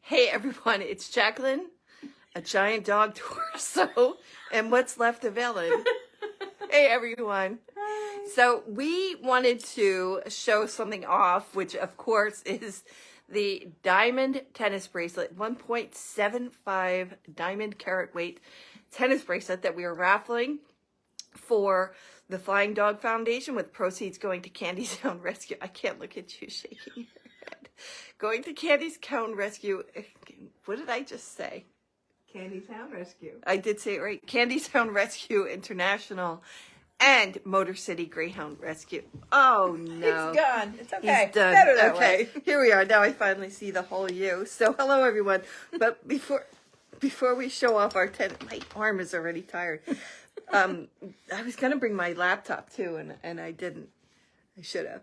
Hey everyone, it's Jacqueline, a giant dog torso, and what's left of Ellen. Hey everyone. Hi. So we wanted to show something off, which of course is the diamond tennis bracelet, 1.75 diamond carat weight tennis bracelet that we are raffling for the Flying Dog Foundation, with proceeds going to Candy's Town Rescue. I can't look at you shaking your head. Going to Candy's Town Rescue. What did I just say? Candy Town Rescue. I did say it right. Candy's Town Rescue International and Motor City Greyhound Rescue. Oh no. It's gone. It's okay. He's done. Better that Okay, way. here we are. Now I finally see the whole you. So hello everyone. But before we show off our my arm is already tired. I was gonna bring my laptop too, and I didn't. I should have.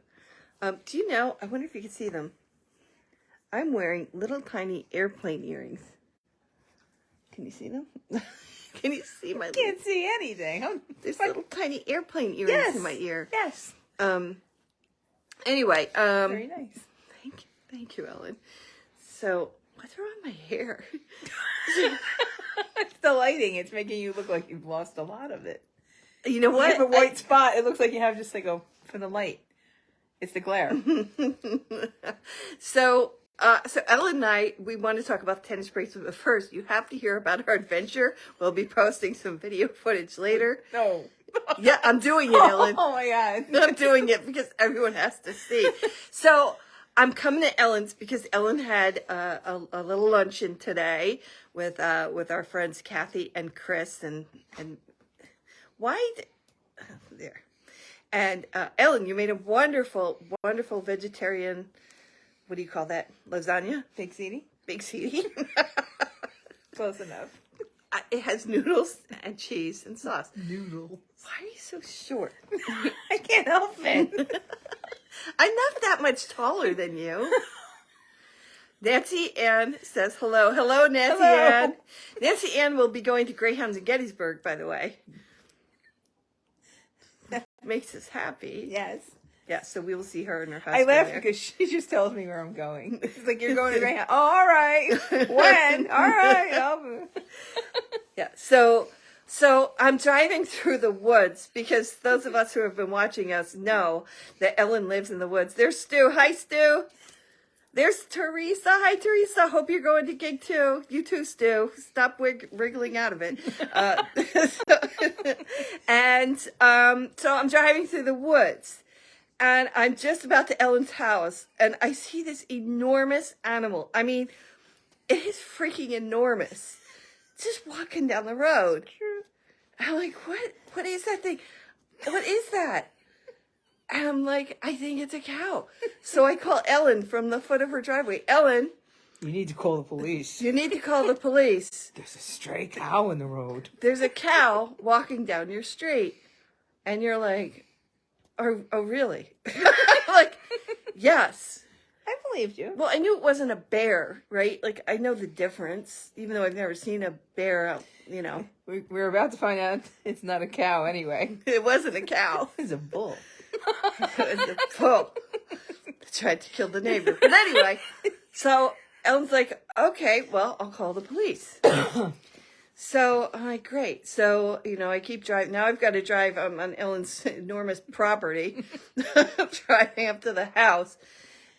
Do you know? I wonder if you can see them. I'm wearing little tiny airplane earrings. Can you see them? Can you see my? I can't see anything. There's little tiny airplane earrings in my ear. Yes. Anyway. Very nice. Thank you, Ellen. So what's wrong with my hair? It's the lighting. It's making you look like you've lost a lot of it. You know what? You have a white spot. It looks like you have just like for the light. It's the glare. So Ellen and I, we want to talk about the tennis bracelet, but first you have to hear about our adventure. We'll be posting some video footage later. No. Yeah, I'm doing it, Ellen. Oh my God. I'm doing it because everyone has to see. So I'm coming to Ellen's because Ellen had a little luncheon today with our friends Kathy and Chris and there. And Ellen, you made a wonderful vegetarian. What do you call that? Lasagna? Big City? Big City. Close enough. It has noodles and cheese and sauce. Noodle. Why are you so short? I can't help it. I'm not that much taller than you. Nancy Ann says hello. Hello, Nancy Ann. Nancy Ann will be going to Greyhounds in Gettysburg, by the way. That makes us happy. Yes. Yeah, so we will see her and her husband. I laugh there. because she just tells me where I'm going. It's like, you're going to Greyhound. Oh, all right. When? All right. Yeah, so I'm driving through the woods because those of us who have been watching us know that Ellen lives in the woods. There's Stu. Hi, Stu. There's Teresa. Hi, Teresa. Hope you're going to gig too. You too, Stu. Stop wriggling out of it. So I'm driving through the woods. And I'm just about to Ellen's house, and I see this enormous animal. I mean, it is freaking enormous. Just walking down the road. I'm like, what is that thing? What is that? And I'm like, I think it's a cow. So I call Ellen from the foot of her driveway. Ellen. You need to call the police. You need to call the police. There's a stray cow in the road. There's a cow walking down your street. And you're like, oh really? Like, yes. I believed you. Well, I knew it wasn't a bear, right? Like, I know the difference, even though I've never seen a bear out, you know. We're about to find out it's not a cow anyway. It wasn't a cow. It's a bull. It was a bull. Tried to kill the neighbor. But anyway, so Ellen's like, okay, well, I'll call the police. So I'm like, great. So, I keep driving. Now I've got to drive on Ellen's enormous property. I'm driving up to the house.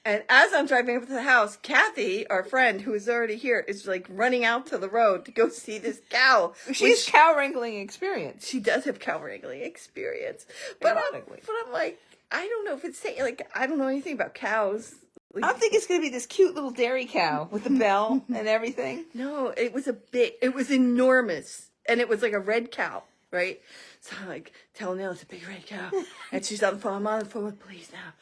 And as I'm driving up to the house, Kathy, our friend who is already here, is like running out to the road to go see this cow. She has cow wrangling experience. She does have cow wrangling experience. But I'm like, I don't know if it's like, I don't know anything about cows. Like, I think it's going to be this cute little dairy cow with the bell and everything. No, it was enormous. And it was like a red cow, right? So I'm like, telling Nell it's a big red cow. And she's on the phone. I'm on the phone with the police now.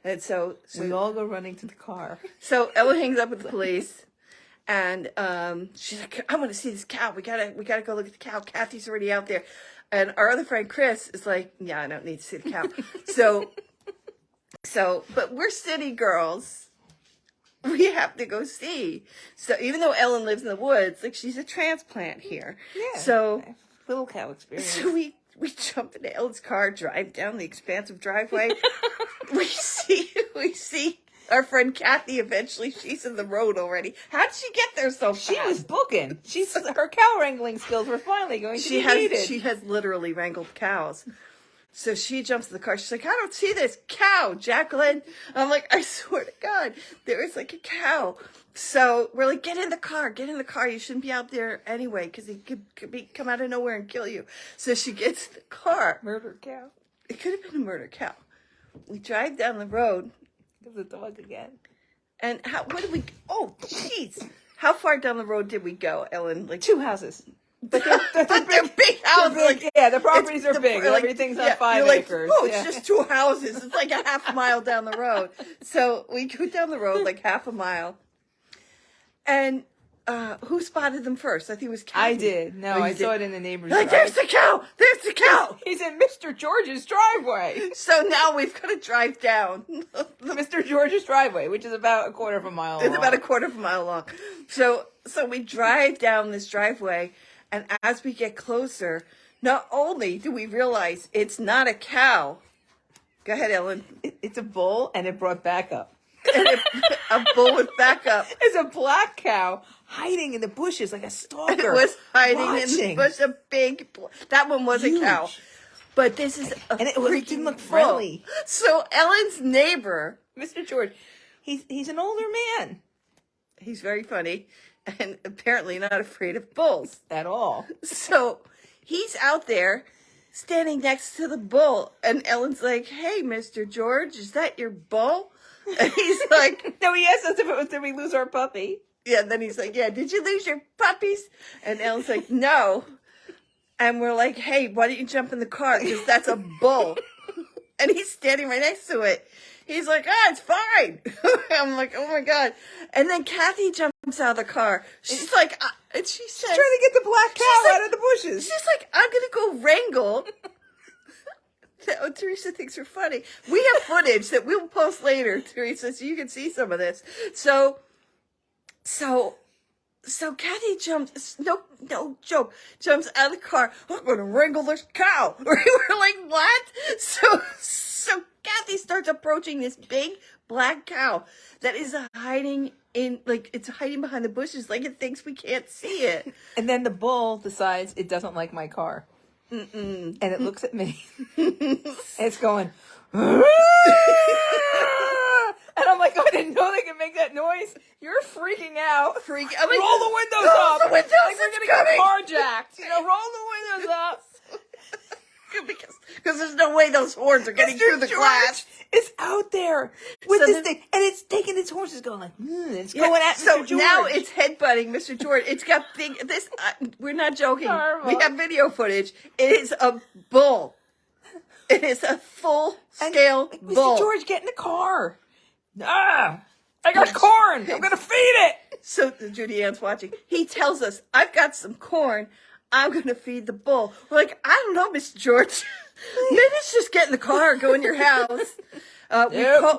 And so we all go running to the car. So Ellen hangs up with the police. And she's like, I want to see this cow. We gotta go look at the cow. Kathy's already out there. And our other friend Chris is like, yeah, I don't need to see the cow. But we're city girls. We have to go see. So even though Ellen lives in the woods, like, she's a transplant here. Yeah. So little cow experience. So we jump into Ellen's car, drive down the expansive driveway. we see our friend Kathy, eventually, she's in the road already. How did she get there so fast? She was booking. Her cow wrangling skills were finally going to be needed. She has literally wrangled cows. So she jumps in the car. She's like, I don't see this cow, Jacqueline. I'm like, I swear to God, there is like a cow. So we're like, get in the car. You shouldn't be out there anyway, because he could come out of nowhere and kill you. So she gets in the car. Murder cow. It could have been a murder cow. We drive down the road. There's a dog again. And what did we, oh, jeez. How far down the road did we go, Ellen? Like 2 houses. But they're big houses. Like, yeah, the properties are big. Like, Everything's on 5 acres. Oh, it's just 2 houses. It's like a half a mile down the road. So we go down the road like half a mile. And who spotted them first? I think it was Kathy. I did. No, I saw it in the neighbor's like, drive. there's the cow! There's the cow! He's in Mr. George's driveway. So now we've got to drive down. Mr. George's driveway, which is about a quarter of a mile long. It's about a quarter of a mile long. So we drive down this driveway, and as we get closer, not only do we realize it's not a cow. Go ahead, Ellen. It's a bull, and it brought backup. And a bull with backup. It's a black cow hiding in the bushes like a stalker. It was hiding in the bush. That one was Huge. a cow. But this is a and it didn't look bull. friendly. So Ellen's neighbor, Mr. George, he's an older man. He's very funny and apparently not afraid of bulls. At all. So he's out there standing next to the bull. And Ellen's like, hey, Mr. George, is that your bull? And he's like... No, he asked us if it was, did we lose our puppy? Yeah, and then he's like, yeah, did you lose your puppies? And Ellen's like, no. And we're like, hey, why don't you jump in the car? Because that's a bull. And he's standing right next to it. He's like, it's fine. I'm like, oh my God. And then Kathy jumps out of the car. She's like, and she says... She's trying to get the black cow out of the bushes. She's like, I'm going to go wrangle... Oh, Teresa thinks we're funny. We have footage that we'll post later, Teresa, so you can see some of this. So Kathy jumps, no joke, jumps out of the car. I'm going to wrangle this cow. We were like, what? So Kathy starts approaching this big black cow that is hiding it's hiding behind the bushes like it thinks we can't see it. And then the bull decides it doesn't like my car. And it looks at me. And it's going, and I'm like, I didn't know they could make that noise. You're freaking out. I mean, roll the windows up. The windows, like we're going to get carjacked. Roll the windows up. Because there's no way those horns are getting through the glass. It's out there with this thing, and it's taking its horns. It's going like, it's going at Mr. George. So now it's headbutting Mr. George. It's got big. We're not joking. Horrible. We have video footage. It is a bull. It is a full scale bull. Mr. George, get in the car. I got corn. I'm gonna feed it. So Judy Ann's watching. He tells us, "I've got some corn. I'm going to feed the bull." We're like, I don't know, Mr. George. Maybe it's just get in the car and go in your house.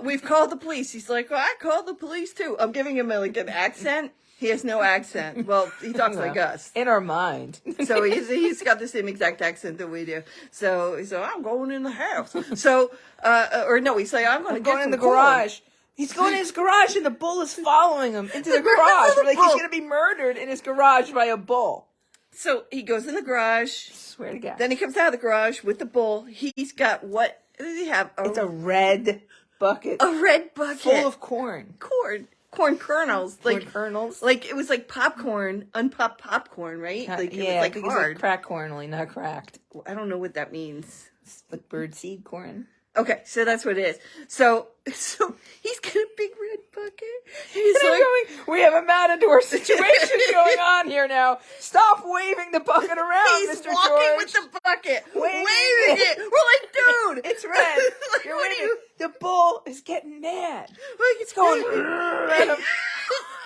We've called the police. He's like, well, I called the police too. I'm giving him an accent. He has no accent. Well, he talks like us. In our mind. So he's got the same exact accent that we do. So he's like, I'm going in the house. So, or no, he's like, I'm going to go in the garage. He's going in his garage and the bull is following him into the garage. Like he's going to be murdered in his garage by a bull. So he goes in the garage. Swear to God. Then he comes out of the garage with the bull. He's got what does he have? It's a red bucket. A red bucket. Full of corn. Corn kernels. Corn kernels? Like it was like popcorn, unpopped popcorn, right? Like, yeah, it was like I think hard. it's like cracked corn, only not cracked. I don't know what that means. It's like bird seed corn. Okay, so that's what it is. So he's got a big red bucket. He's like, we have a matador situation going on here now. Stop waving the bucket around, He's Mr. George. walking with the bucket, waving it. We're like, dude, it's red. Like, You're what waving. The bull is getting mad. Like it's going.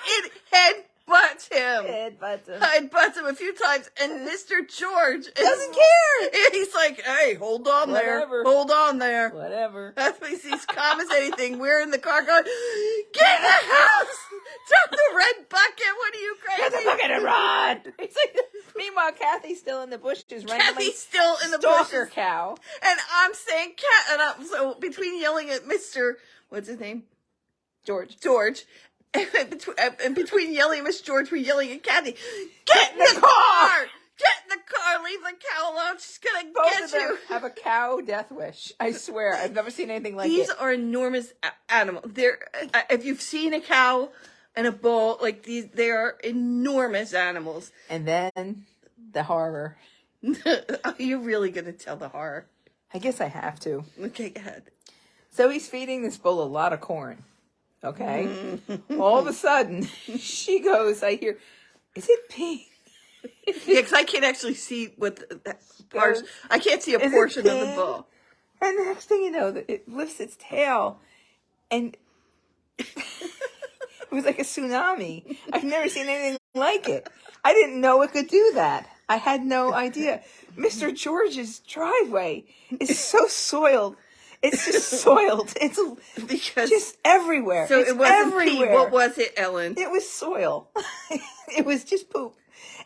It headbutts him. Headbutts him a few times, and Mr. George doesn't care. He's like, "Hey, hold on Whatever. there, hold on there." Whatever. That's why he's calm as anything. We're in the car going, "Get in the house! Drop the red bucket! What are you crazy? Get the bucket and run!" It's like, meanwhile, Kathy's still in the bushes, Kathy's still in the stalker bushes. cow, and I'm saying so between yelling at Mr. What's his name? George. And between yelling at Miss George, we're yelling at Kathy, get in the car! Get in the car! Leave the cow alone! She's gonna Both get of them you! have a cow death wish. I swear, I've never seen anything like These it. are enormous animals. They're if you've seen a cow and a bull, like these, they are enormous animals. And then the horror. Are you really gonna tell the horror? I guess I have to. Okay, go ahead. So he's feeding this bull a lot of corn. Okay? All of a sudden, she goes, I hear, is it pink? Yeah, because I can't actually see what the part. I can't see a portion of the bull. And the next thing you know, it lifts its tail, and it was like a tsunami. I've never seen anything like it. I didn't know it could do that. I had no idea. Mr. George's driveway is so soiled. It's just soiled. It's Because just everywhere. So it's it wasn't everywhere. pee. What was it, Ellen? It was soil. It was just poop.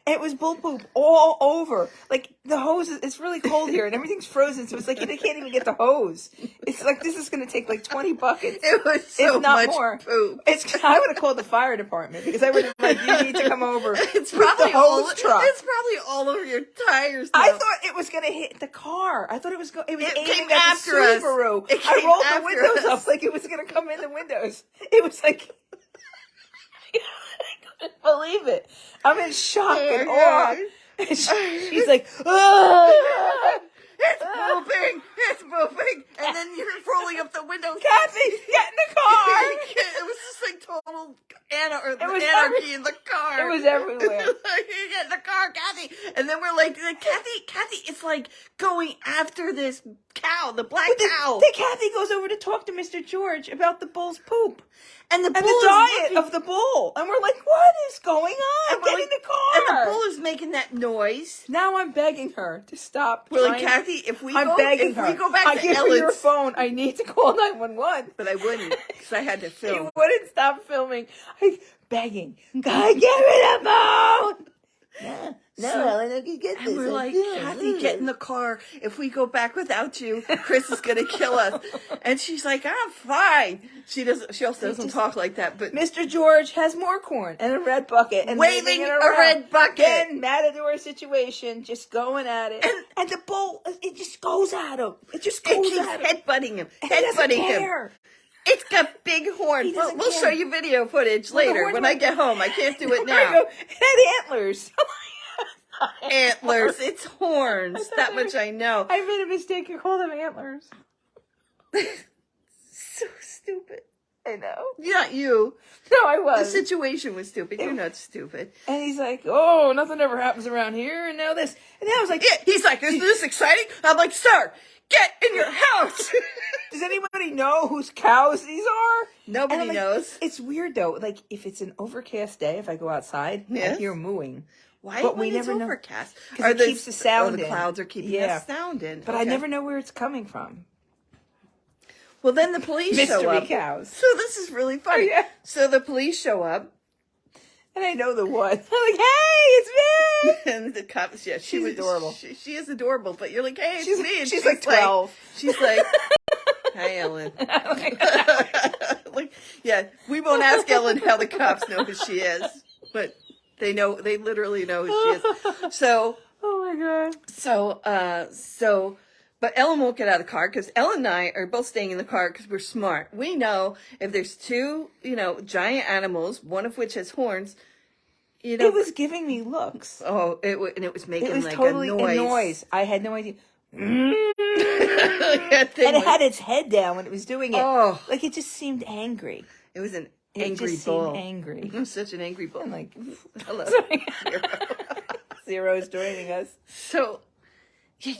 It was bull poop all over. Like the hose, it's really cold here and everything's frozen. So it's like they can't even get the hose. It's like this is going to take like 20 buckets. It was so if not much more. poop. I would have called the fire department because I would have like, you need to come over. It's with probably the hose truck. It's probably all over your tires. Now. I thought it was going to hit the car. I thought it was it was It aiming came at after the us. Subaru. It I came rolled the after windows us. up like it was going to come in the windows. It was like I couldn't believe it. I'm in shock and awe. And she's like, oh, it's moving, it's moving, and then you're rolling up the window. Kathy, get in the car. It was just like total was anarchy in the car. It was everywhere. You get in the car, Kathy, and then we're like Kathy, it's like going after this cow, the black cow. Then Kathy goes over to talk to Mr. George about the bull's poop. And the diet of the bull. And we're like, what is going on? Get in the car. And the bull is making that noise. Now I'm begging her to stop. We're like, Kathy, if we go back I to give her Ellen's... your phone, I need to call 911. But I wouldn't, because I had to film. You wouldn't stop filming. Begging. God, give me the phone. No, Ellen, I can get this. And we're like, Kathy, get in the car. If we go back without you, Chris is going to kill us. And she's like, I'm fine. She also doesn't talk like that. But Mr. George has more corn and a red bucket and waving it a around. red bucket. Again, matador situation, just going at it. And the bull, it just goes at him. It just goes at him. Headbutting him. Headbutting him. It's got big horns. We'll show you video footage later when I get home. I can't do it now. It had antlers. Antlers. It's horns. That much I know. I made a mistake and called them antlers. So stupid. I know. Not you. No, I was. The situation was stupid. You're not stupid. And he's like, oh, nothing ever happens around here. And now this. And then I was like, yeah. He's like, is this exciting? I'm like, sir, get in your house. Does anybody know whose cows these are? Nobody knows. It's weird though. Like if it's an overcast day, if I go outside, I hear mooing. Why? But we never know. Because it keeps the sound in. The clouds are keeping the sound in. But I never know where it's coming from. Well, then the police show up. Mystery cows. So this is really funny. Oh, yeah. So the police show up. And I know the one. I'm like, hey, it's me. And the cops, yeah, she's adorable. She is adorable, but you're like, hey, it's me. And she's like 12. She's like, hi, Ellen. Like, yeah, we won't ask Ellen how the cops know who she is, but they literally know who she is. So, oh my God. But Ellen won't get out of the car because Ellen and I are both staying in the car because we're smart. We know if there's two, giant animals, one of which has horns, It was giving me looks. Oh, it was making it was like totally a noise. I had no idea. And it had its head down when it was doing it. Oh. Like it just seemed angry. It was an It angry just bull. seemed angry. I'm such an angry bull. I'm like, hello. Zero's joining us. So, yeah,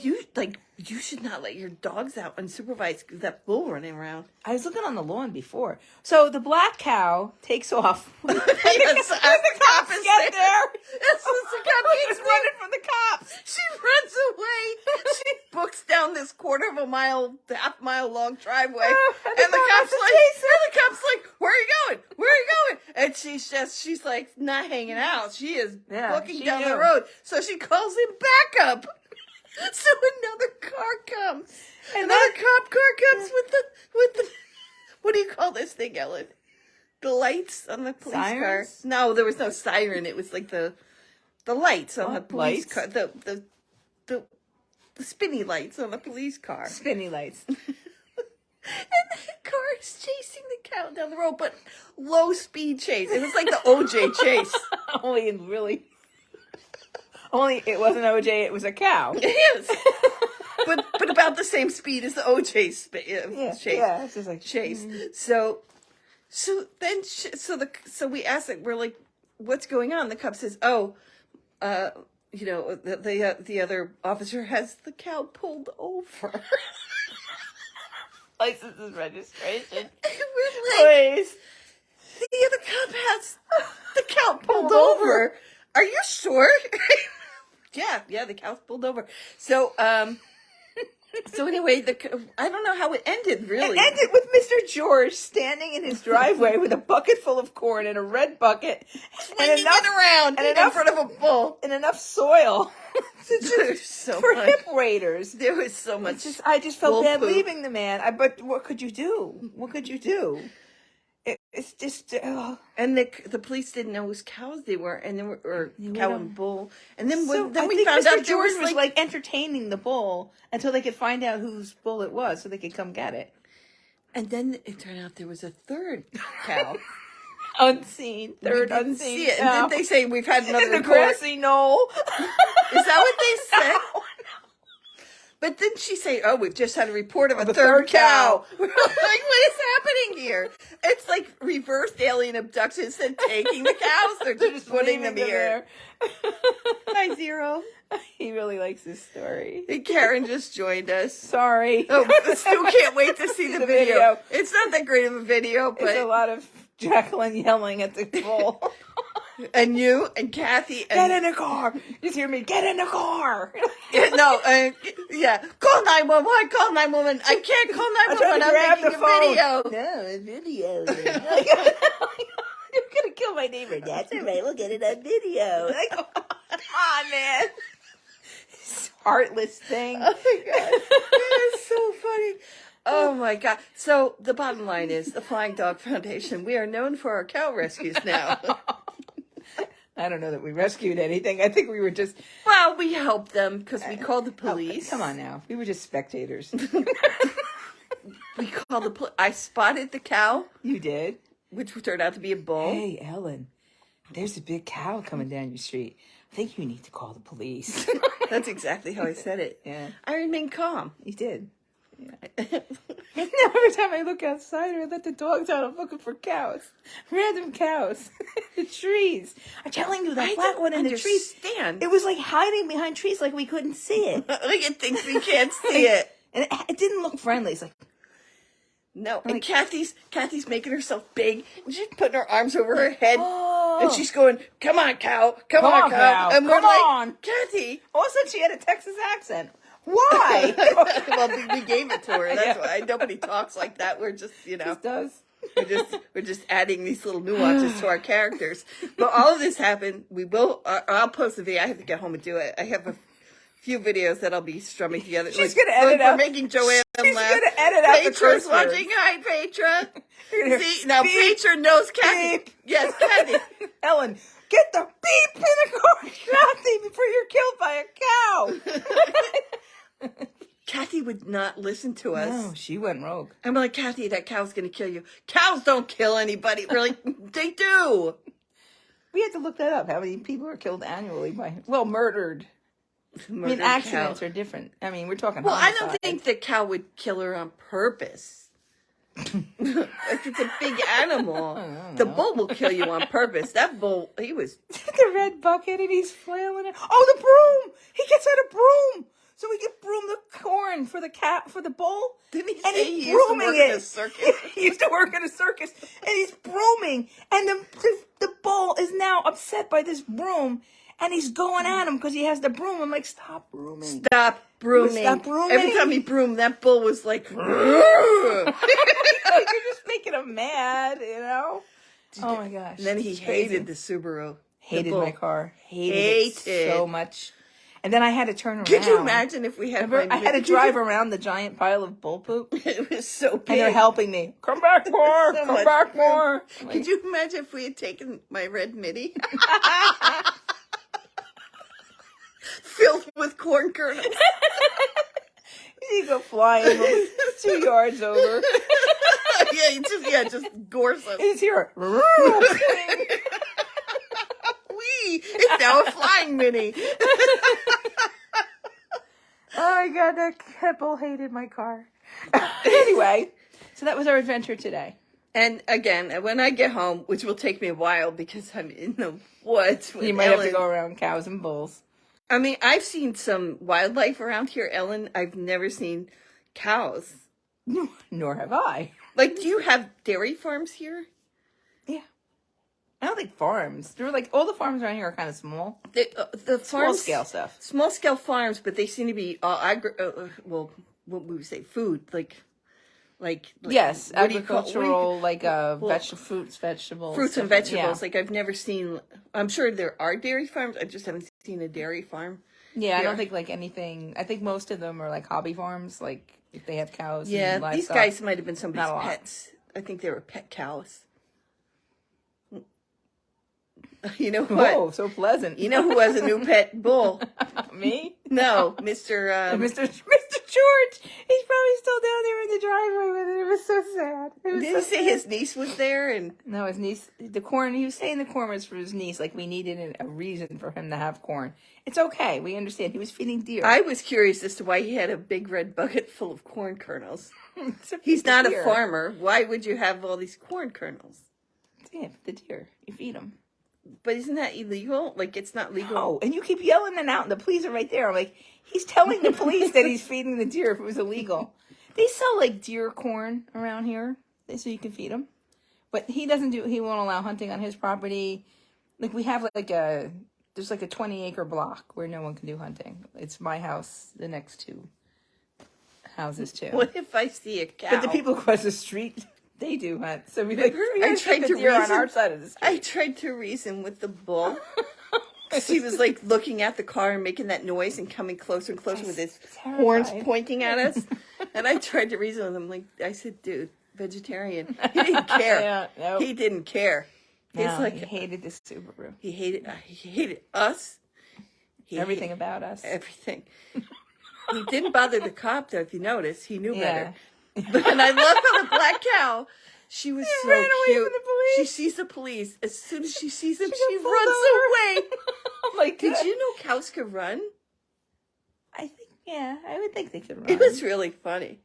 you should not let your dogs out unsupervised with that bull running around. I was looking on the lawn before. So the black cow takes off. When the Yes, cops get there. The cop She's running from the cops. She runs away. She books down this half mile long driveway. And the cop's like, where are you going? Where are you going? And she's like not hanging out. She is booking down the road. So she calls him back up. So another car comes. Another cop car comes with the what do you call this thing, Ellen? the lights on the police Sirens? car. No, there was no siren. It was like the lights on the police lights? car. The spinny lights on the police car. Spinny lights. And the car is chasing the cow down the road, but low speed chase. It was like the OJ chase. Only it wasn't OJ, it was a cow. It is. But about the same speed as the OJ chase. Yeah, it's just like Chase. So we asked it. We're like, "What's going on?" The cop says, "Oh, the other officer has the cow pulled over." license and registration. And we're like, Please. the other cop has the cow pulled over. Are you sure? Yeah, the cow's pulled over. So anyway, I don't know how it ended, really. It ended with Mr. George standing in his driveway with a bucket full of corn and a red bucket Swinging it around in front of a bull. and enough soil for much. hip waders. There was so much. I just felt bull bad poop. leaving the man. But what could you do? What could you do? It's just. And the police didn't know whose cows they were, and then cow and bull. And then So then I we think found Mr. out there George was like entertaining the bull until they could find out whose bull it was, so they could come get it. and then it turned out there was a third cow. Unseen, We third didn't unseen. see it. And then they say we've had another in the report. grassy knoll. Is that what they said? But didn't she say, "Oh, we've just had a report of a third third cow"? We're like, what is happening here? It's like reverse alien abduction instead of taking the cows. They're just putting them leaving here. Hi, Zero. He really likes this story. And Karen just joined us. Sorry. Oh, but still can't wait to see the video. video. It's not that great of a video, It's a but lot of Jacqueline yelling at the bull. and you and Kathy Get and in the car. Just hear me. Get in the car. call 911. Call 911. I can't call I'm trying 911. to I'm grab making the a phone. video. No, a video. You're gonna kill my neighbor. That's all right. We'll get it on video. Like, come on, man. Heartless thing. Oh my god, that is so funny. Oh my god. So the bottom line is the Flying Dog Foundation. We are known for our cow rescues now. I don't know that we rescued anything. I think we were just. Well, we helped them because we called the police. Come on now. We were just spectators. We called the police. I spotted the cow, You did? which turned out to be a bull. Hey, Ellen. There's a big cow coming down your street. I think you need to call the police. That's exactly how I said it. Yeah. I remained calm. You did. Yeah. Every time I look outside or I let the dogs out, I'm looking for cows. Random cows. The trees. I'm telling you, that black one in the trees. Understand. It was like hiding behind trees like we couldn't see it. Like it thinks we can't see it. And it didn't look friendly. It's like, No, and Kathy's making herself big. And she's putting her arms over her head, and she's going, "Come on, cow! Come on, cow!" And we're Come like, on. "Kathy!" all of a sudden she had a Texas accent. Why? Well, we gave it to her. That's why nobody talks like that. We're just, It does. we're just adding these little nuances to our characters. But all of this happened. We will. I'll post the video. I have to get home and do it. I have a few videos that I'll be strumming together. She's gonna edit we're out. making Joanne She's laugh. gonna edit out the curse Petra's words. watching. Hi, Petra. You're gonna See, now beep, Petra knows Kathy. beep. Yes, Kathy. Ellen, get the beep in the car, Kathy, before you're killed by a cow. Kathy would not listen to us. No, she went rogue. I'm like, Kathy, that cow's going to kill you. Cows don't kill anybody. Really? They do. We had to look that up. How many people are killed annually by, murdered. Murdered Accidents cow. are different. I mean, we're talking Well, I homicide. don't think the cow would kill her on purpose. Like, it's a big animal. The bull will kill you on purpose. That bull, he was... The red bucket and he's flailing it. Oh, the broom! He gets out a broom! So we can broom the corn for the cat, for the bull. Didn't he And say he's he used to brooming work it. in a circus? He used to work in a circus, and he's brooming. And the bull is now upset by this broom, and he's going at him because he has the broom. I'm like, stop brooming. Stop brooming. Stop brooming. Every time he broomed, that bull was like... You're just making him mad, you know? Oh my gosh. And then he It's crazy. hated the Subaru. Hated bull. my car. Hated it so much. And then I had to turn around. Could you imagine if we had? I had to drive around the giant pile of bull poop. It was so big. And they're helping me. Come back more. So Come back room. more. Could you imagine if we had taken my red mini? Filled with corn kernels. You go flying 2 yards over. Just gorse us. It's here. Wee! It's now a flying mini. Oh my God, that couple hated my car. Anyway, so that was our adventure today. And again, when I get home, which will take me a while because I'm in the woods with You might Ellen. have to go around cows and bulls. I mean, I've seen some wildlife around here, Ellen. I've never seen cows. Nor have I. Like, do you have dairy farms here? Yeah. I don't think farms. They're like, all the farms around here are kind of small. The farms, Small scale stuff. Small scale farms, but they seem to be all well, what would we say? Food, like Yes, what do you call- agricultural, fruits vegetables. and stuff. vegetables. Yeah. Like, I've never seen. I'm sure there are dairy farms. I just haven't seen a dairy farm. Yeah, I here. don't think like anything. I think most of them are like hobby farms, like if they have cows. Yeah, and livestock. these guys might have been somebody's Not a lot. pets. I think they were pet cows. You know what? Oh, so pleasant. You know who has a new pet bull? Me? No, Mr. Mr. George. He's probably still down there in the driveway with it. It was so sad. Did he say his niece was there? And No, his niece. The corn. He was saying the corn was for his niece. Like we needed a reason for him to have corn. It's okay. We understand. He was feeding deer. I was curious as to why he had a big red bucket full of corn kernels. To He's feed the not a deer. farmer. Why would you have all these corn kernels? Yeah, the deer. You feed them. But isn't that illegal? Like, it's not legal. Oh, and you keep yelling them out, and the police are right there. I'm like, he's telling the police that he's feeding the deer if it was illegal. They sell like deer corn around here, so you can feed them. But he doesn't do. He won't allow hunting on his property. Like we have there's like a 20-acre block where no one can do hunting. It's my house, the next two houses too. What if I see a cow? But the people across the street, they do hunt. So we I tried to deer on reason- our side of the street. I tried to reason with the bull. He was like looking at the car and making that noise and coming closer and closer with his horns pointing at us. And I tried to reason with him. Like, I said, dude, vegetarian. He didn't care. Yeah, nope. He didn't care. He's No, like, he hated this Subaru. he hated us. He Everything hated about us. everything. He didn't bother the cop, though, if you notice. He knew Yeah. better. And I love how the black cow, she was so ran away cute. from the police. She sees the police. As soon as she sees them, she got pulled runs over. away. Oh my God. Did you know cows could run? I think, yeah, I would think they could run. It was really funny.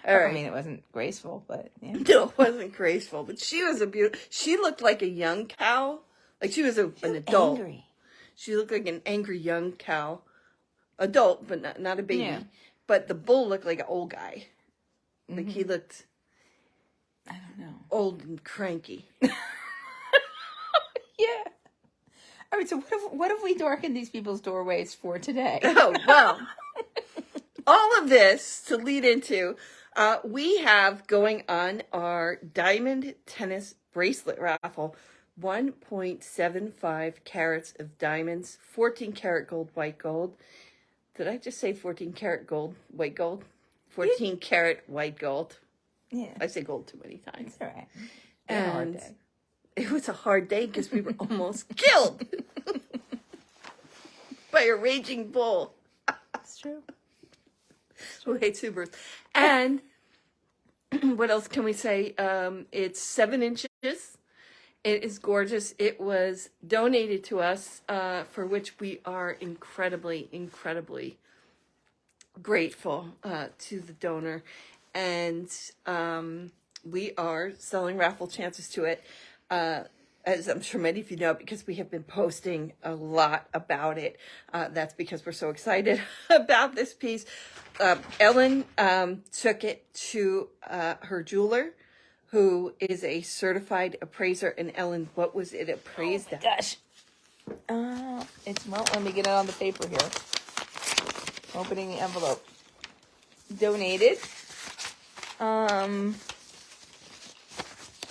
All right. I mean, it wasn't graceful, but yeah. No, it wasn't graceful, but she was a beautiful. She looked like a young cow. Like she was an adult. Angry. She looked like an angry young cow. Adult, but not a baby. Yeah. But the bull looked like an old guy. Like he looked I don't know. old and cranky. Yeah. All right, so what have we darkened these people's doorways for today? Oh, well. All of this to lead into, we have going on our diamond tennis bracelet raffle. 1.75 carats of diamonds, 14 karat gold, white gold. Did I just say 14 karat gold, white gold? 14 karat white gold. Yeah. I say gold too many times. It's all right. It's been a hard And day. it was a hard day because we were almost killed by a raging bull It's true. who hates Subarus. And what else can we say? It's 7 inches. It is gorgeous. It was donated to us, for which we are incredibly, incredibly grateful to the donor. And we are selling raffle chances to it. As I'm sure many of you know, because we have been posting a lot about it. That's because we're so excited about this piece. Ellen took it to her jeweler, who is a certified appraiser. And Ellen, what was it appraised at? Gosh. Let me get it on the paper here. Opening the envelope. Donated.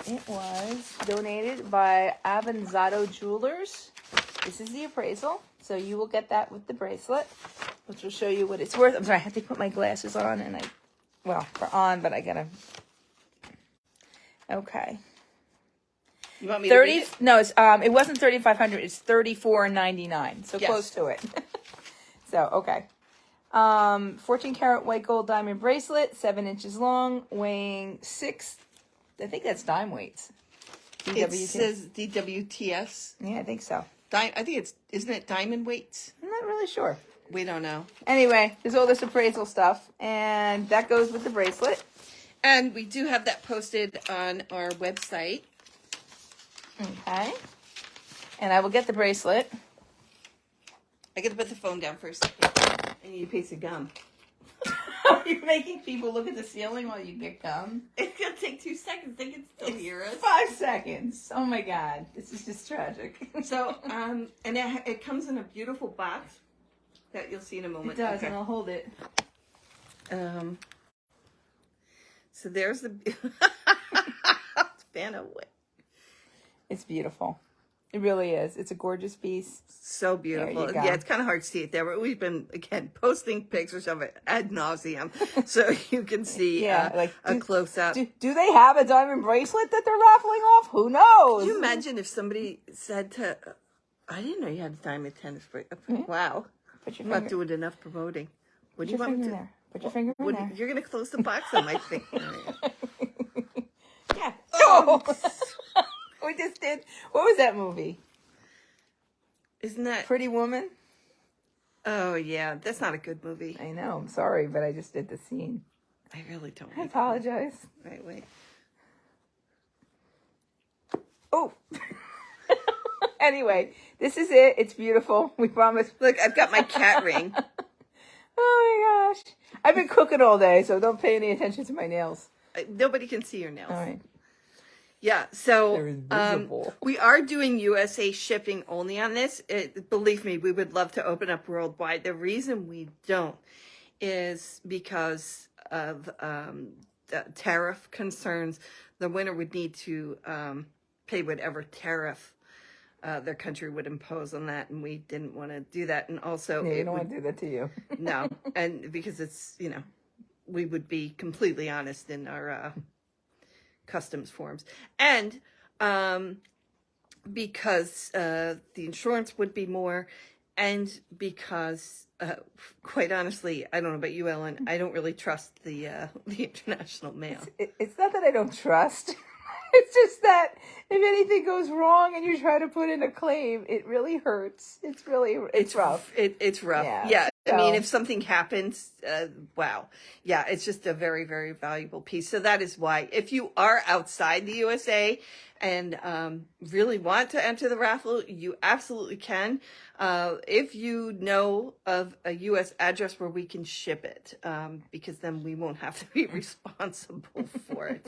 It was donated by Avanzado Jewelers this is the appraisal. So you will get that with the bracelet, which will show you what it's worth. I'm sorry, I have to put my glasses on, and they're on, but I gotta. Okay. You want me to read it? No, it's it wasn't $3,500. It's $34.99. So Yes. close to it. So okay. 14 karat white gold diamond bracelet, 7 inches long, weighing 6. I think that's dime weights. It says DWTS. Yeah, I think so. I think isn't it diamond weights? I'm not really sure. We don't know. Anyway, there's all this appraisal stuff, and that goes with the bracelet. And we do have that posted on our website. Okay. And I will get the bracelet. I gotta put the phone down for a second. I need a piece of gum. Are you making people look at the ceiling while you get gum? It's gonna take 2 seconds. They can still hear us. 5 seconds. Oh my God. This is just tragic. So, and it comes in a beautiful box that you'll see in a moment. It does, Okay. and I'll hold it. So there's the Vanna Wood. It's beautiful. It really is. It's a gorgeous piece. So beautiful. There you go. Yeah, it's kind of hard to see it there, but we've been, again, posting pictures of it ad nauseum, so you can see a close-up. Do they have a diamond bracelet that they're raffling off? Who knows? Can you imagine if somebody said to, I didn't know you had a diamond tennis bracelet. Wow. Put your I'm not finger, doing enough promoting. What do put you your want me finger to? there. Put your finger in there. You're going to close the box on my finger. Yeah. Oh. We just did. What was that movie? Isn't that? Pretty Woman? Oh, yeah. That's not a good movie. I know. I'm sorry, but I just did the scene. I really don't. I apologize. Wait. Oh. Anyway, this is it. It's beautiful. We promise. Look, I've got my cat ring. Oh my gosh. I've been cooking all day, so don't pay any attention to my nails. Nobody can see your nails. All right. Yeah, so They're invisible. we are doing USA shipping only on this. Believe me, we would love to open up worldwide. The reason we don't is because of the tariff concerns. The winner would need to pay whatever tariff their country would impose on that, and we didn't want to do that. And also, Yeah, you don't want to do that to you. No, and because it's, we would be completely honest in our customs forms, and because the insurance would be more, and because quite honestly, I don't know about you, Ellen, I don't really trust the international mail. It's not that I don't trust. It's just that if anything goes wrong and you try to put in a claim, it really hurts. It's rough. It's rough. Yeah. I mean, if something happens, wow. Yeah, it's just a very, very valuable piece. So that is why, if you are outside the USA and really want to enter the raffle, you absolutely can. If you know of a U.S. address where we can ship it, because then we won't have to be responsible for it,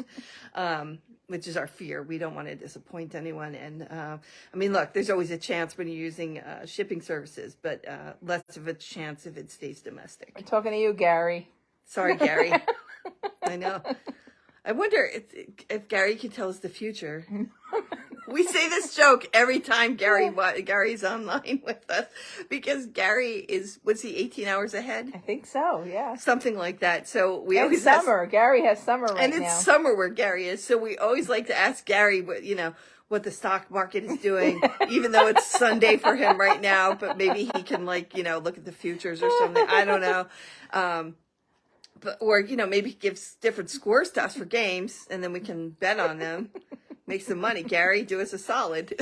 which is our fear. We don't want to disappoint anyone. And I mean, look, there's always a chance when you're using shipping services, but less of a chance if it stays domestic. I'm talking to you, Gary. Sorry, Gary. I know. I wonder if Gary can tell us the future. We say this joke every time Gary's online with us, because Gary was he 18 hours ahead? I think so, yeah. Something like that. So we And always summer. Gary has summer right now. and it's summer where Gary is. So we always like to ask Gary what the stock market is doing, even though it's Sunday for him right now, but maybe he can look at the futures or something. I don't know. Or maybe he gives different scores to us for games, and then we can bet on them, make some money. Gary, do us a solid.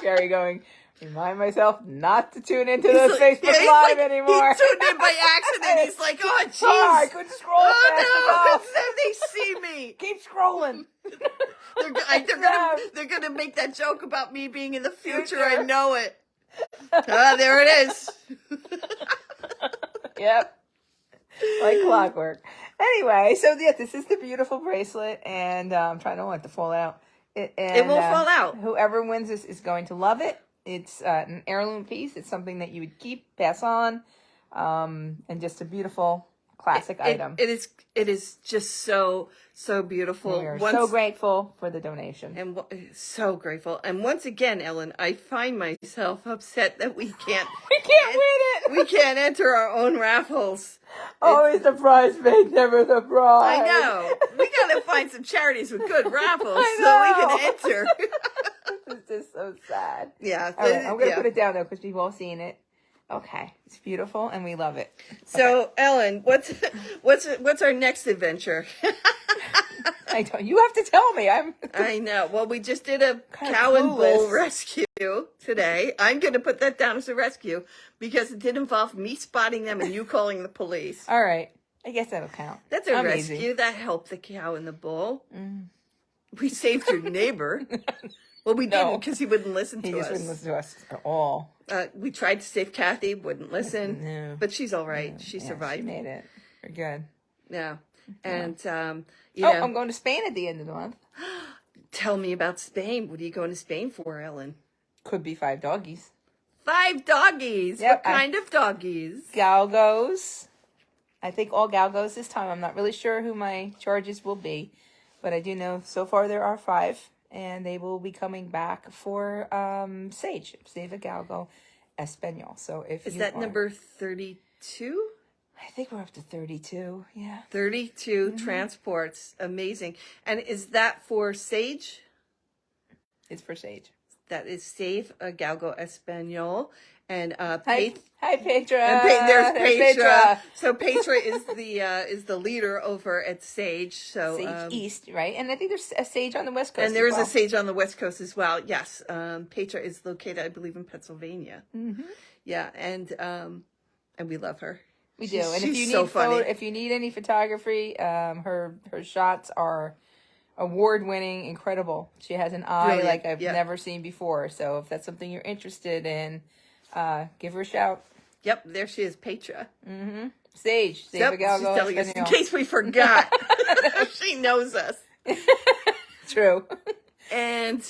Gary going, remind myself not to tune into those Facebook Live anymore. He tuned in by accident. He's like, oh, jeez. Oh, I couldn't scroll fast enough. Then they see me. Keep scrolling. They're gonna make that joke about me being in the future. I know it. There it is. Yep. Like clockwork. Anyway, so yeah, this is the beautiful bracelet, and I'm trying to want it to fall out. It won't fall out. Whoever wins this is going to love it. It's an heirloom piece. It's something that you would keep, pass on, and just a beautiful classic item. It is just so beautiful. We are so grateful for the donation. And so grateful. And once again, Ellen, I find myself upset that we can't We can't win it. we can't enter our own raffles. Always the bridesmaid, never the bride. I know. We gotta find some charities with good raffles so I we know. can enter. This is just so sad. Yeah. All right, I'm going to put it down, though, because we've all seen it. Okay. It's beautiful, and we love it. So, Okay. Ellen, what's our next adventure? I don't. You have to tell me. I know. Well, we just did a Kinda cow and bull clueless. rescue today. I'm going to put that down as a rescue because it did involve me spotting them and you calling the police. All right. I guess that'll count. That's a I'm rescue. easy. That helped the cow and the bull. We saved your neighbor. Well, we No. didn't because he wouldn't listen to He just us. wouldn't listen to us at all. We tried to save Kathy, wouldn't listen. No. But she's all right. She Yeah, survived. She made it. We're good. Yeah. And, you Oh, know, I'm going to Spain at the end of the month. tell me about Spain. What are you going to Spain for, Ellen? Could be 5 doggies. 5 doggies. Yep, What kind of doggies? Galgos. I think all galgos this time. I'm not really sure who my charges will be, but I do know so far there are 5, and they will be coming back for Sage a Galgo Espanol. So if Is you that are- number 32? I think we're up to 32. Yeah, 32 transports. Amazing. And is that for Sage? it's for Sage. That is Save a Galgo Espanol. And Hi, Petra. and there's Petra. Petra. So Petra is the leader over at Sage. So Sage East, right? And I think there's a Sage on the West Coast. and there as is well. a Sage on the West Coast as well. Yes, Petra is located, I believe, in Pennsylvania. Mm-hmm. Yeah, and we love her. We do. And if She's you so need funny. if you need any photography, her shots are award-winning, incredible. She has an eye Brilliant. like I've Yeah. never seen before. So if that's something you're interested in, give her a shout. Yep, there she is, Petra. Sage, Yep, Save a she's Galgo telling us in Espanol. case we forgot. She knows us. True. And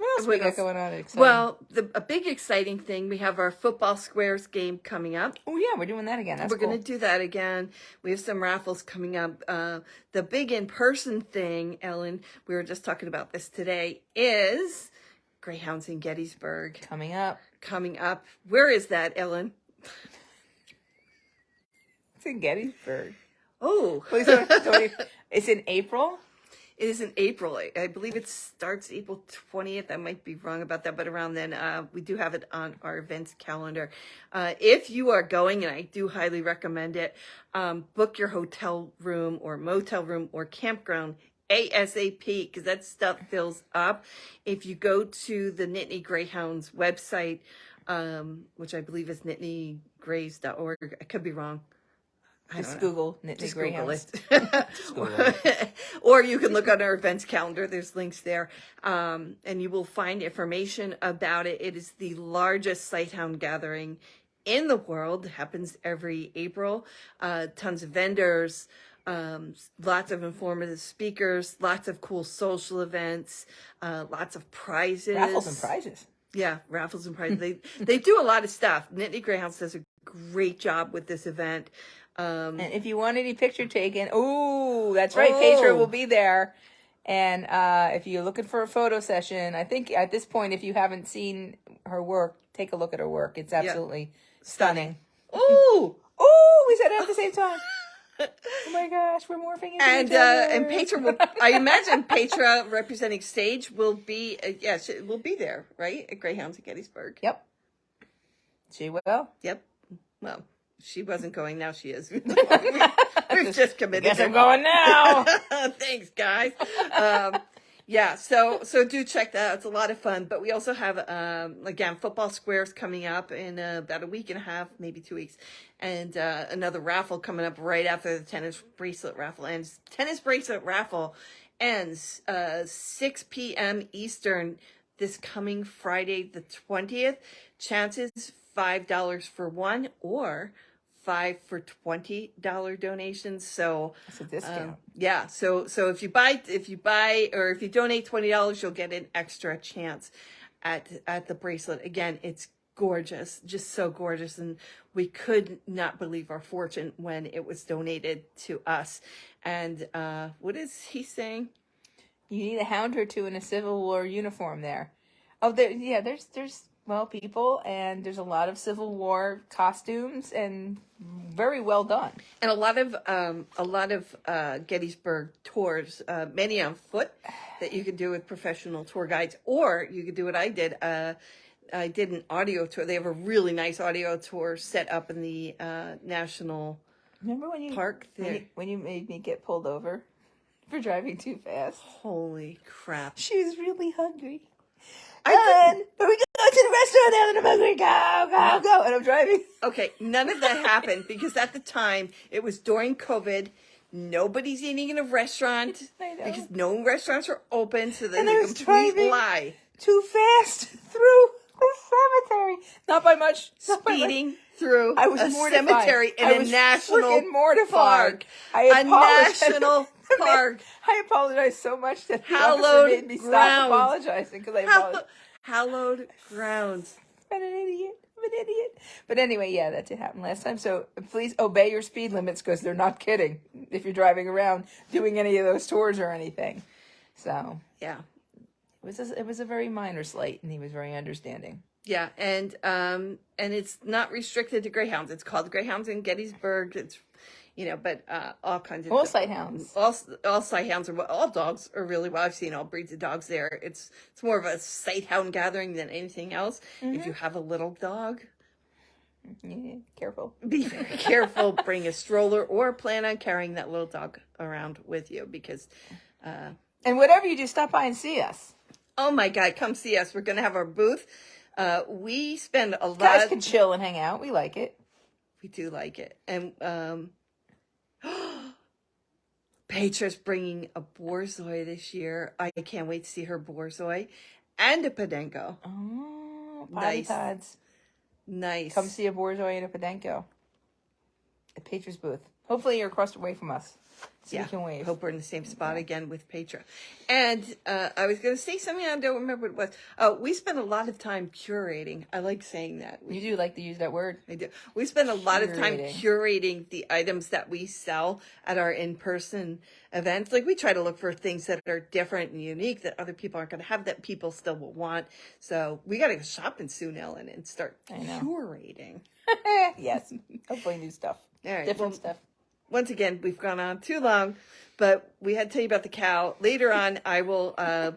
What else we What got else? going on? Exciting? well, a big exciting thing, we have our football squares game coming up. oh yeah, we're doing that again. That's We're cool. going to do that again. We have some raffles coming up. The big in-person thing, Ellen, we were just talking about this today, is Greyhounds in Gettysburg Coming up. coming up. Where is that, Ellen? It's in Gettysburg. Oh, It's in April. it is in April. I believe it starts April 20th. I might be wrong about that, but around then, we do have it on our events calendar. If you are going, and I do highly recommend it, book your hotel room or motel room or campground ASAP, because that stuff fills up. If you go to the Nittany Greyhounds website, which I believe is nittanygrays.org, I could be wrong. Just Google Nittany Just Google Greyhounds. it. Or you can look on our events calendar. There's links there. And you will find information about it. It is the largest sighthound gathering in the world. It happens every April. Tons of vendors, lots of informative speakers, lots of cool social events, lots of prizes. Raffles and prizes. Yeah, raffles and prizes. They do a lot of stuff. Nittany Greyhounds does a great job with this event. And if you want any picture taken, oh, that's right, Petra will be there. And if you're looking for a photo session, I think at this point, if you haven't seen her work, take a look at her work. It's absolutely stunning. Ooh! Oh, we said it at the same time. Oh my gosh, we're morphing into each other. And Petra will, I imagine Petra representing Sage will be, she will be there, right? At Greyhounds at Gettysburg. Yep. She will. Yep. Well, she wasn't going, now she is. We've just committed. Guess I'm going now. Thanks, guys. Yeah, so do check that out. It's a lot of fun. But we also have, again, football squares coming up in about a week and a half, maybe 2 weeks. And another raffle coming up right after the tennis bracelet raffle ends. Tennis bracelet raffle ends 6 p.m. Eastern this coming Friday the 20th. Chances $5 for one or $5 for $20 donations. So That's a discount. yeah. So if you buy or if you donate $20, you'll get an extra chance at the bracelet. Again, it's gorgeous, just so gorgeous. And we could not believe our fortune when it was donated to us. And what is he saying? You need a hound or two in a Civil War uniform there. Oh, there's well, people, and there's a lot of Civil War costumes, and very well done. And a lot of Gettysburg tours, many on foot, that you could do with professional tour guides, or you could do what I did. I did an audio tour. They have a really nice audio tour set up in the National Remember when you Park there. when you made me get pulled over for driving too fast? Holy crap! She was really hungry. Ellen, are we going to the restaurant, Ellen? I'm hungry. Go. And I'm driving. Okay, none of that happened because at the time it was during COVID. Nobody's eating in a restaurant I know. because no restaurants are open. So that's And I a was complete driving lie. Too fast through the cemetery. Not by much. Not by much. Speeding through I was a mortified. cemetery in I a was national freaking mortified. park. I A apologized. national park. I apologize so much that the Hallowed officer made me stop grounds. apologizing because I apologized. Hallowed grounds. I'm an idiot. But anyway, yeah, that did happen last time. So please obey your speed limits because they're not kidding if you're driving around doing any of those tours or anything. So Yeah. it was a very minor slight, and he was very understanding. Yeah, and it's not restricted to greyhounds. It's called greyhounds in Gettysburg. It's but all kinds of All sight hounds. all sight hounds are all dogs are really well. I've seen all breeds of dogs there. It's more of a sight hound gathering than anything else. If you have a little dog, Yeah, careful. be very careful. Bring a stroller or plan on carrying that little dog around with you because. And whatever you do, stop by and see us. Oh my God, come see us. We're going to have our booth. We spend a lot. Guys can chill and hang out. We like it. We do like it. And Petra's bringing a borzoi this year. I can't wait to see her borzoi and a podenco. Oh, potty Nice. pods. Nice. Come see a borzoi and a podenco at Petra's booth. Hopefully you're across the way from us, so we can wave. Hope we're in the same spot again with Petra. And I was going to say something, I don't remember what it was. We spend a lot of time curating. I like saying that. You do like to use that word. I do. We spend a lot of time Curating. curating the items that we sell at our in-person events. Like we try to look for things that are different and unique that other people aren't going to have that people still will want. So we got to go shopping soon, Ellen, and start curating. Yes. Hopefully new stuff. All right. Different Well, stuff. once again, we've gone on too long, but we had to tell you about the cow. Later on, I will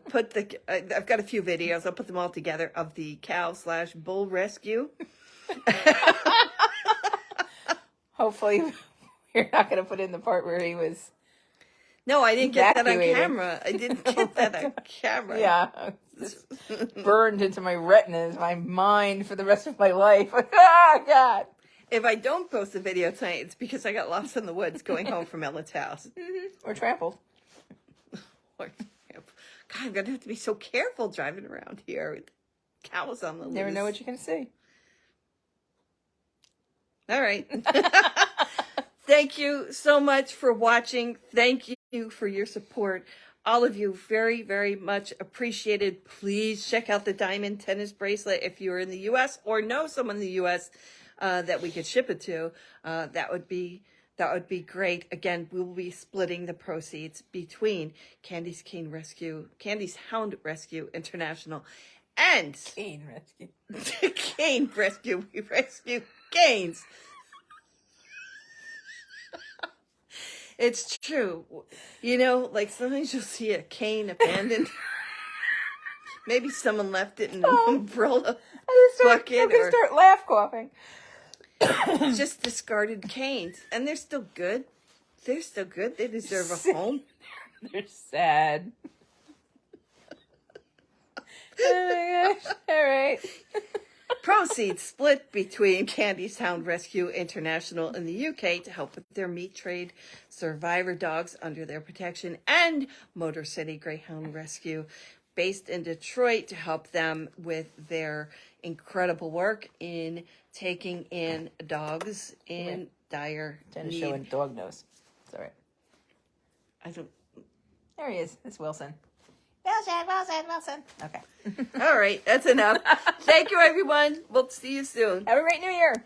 put I've got a few videos. I'll put them all together of the cow/bull rescue. Hopefully you're not going to put in the part where he was. No, I didn't get that on Evacuated. camera. I didn't get that on camera. Yeah. Just burned into my retinas, my mind for the rest of my life. Oh, God. If I don't post a video tonight, it's because I got lost in the woods going home from Ellen's house. Or trampled. God, I'm going to have to be so careful driving around here with cows on the loose. Never know what you're going to see. All right. Thank you so much for watching. Thank you for your support. All of you, very, very much appreciated. Please check out the diamond tennis bracelet if you're in the U.S. or know someone in the U.S. That we could ship it to. That would be great. Again, we will be splitting the proceeds between Candy's Hound Rescue International and Cane rescue. Cane Rescue. We rescue canes. It's true. Like sometimes you'll see a cane abandoned. Maybe someone left it in an umbrella I'm bucket going to or start laugh coughing. just discarded canes. And they're still good. They're still good. They deserve a home. They're sad. Oh my gosh. All right. Proceeds split between Candy's Hound Rescue International in the UK to help with their meat trade survivor dogs under their protection, and Motor City Greyhound Rescue based in Detroit to help them with their incredible work in taking in dogs in dire Dennis need. showing dog nose. It's all right. I don't. There he is. It's Wilson. Wilson. Okay. All right, that's enough. Thank you, everyone. We'll see you soon. Have a great New Year.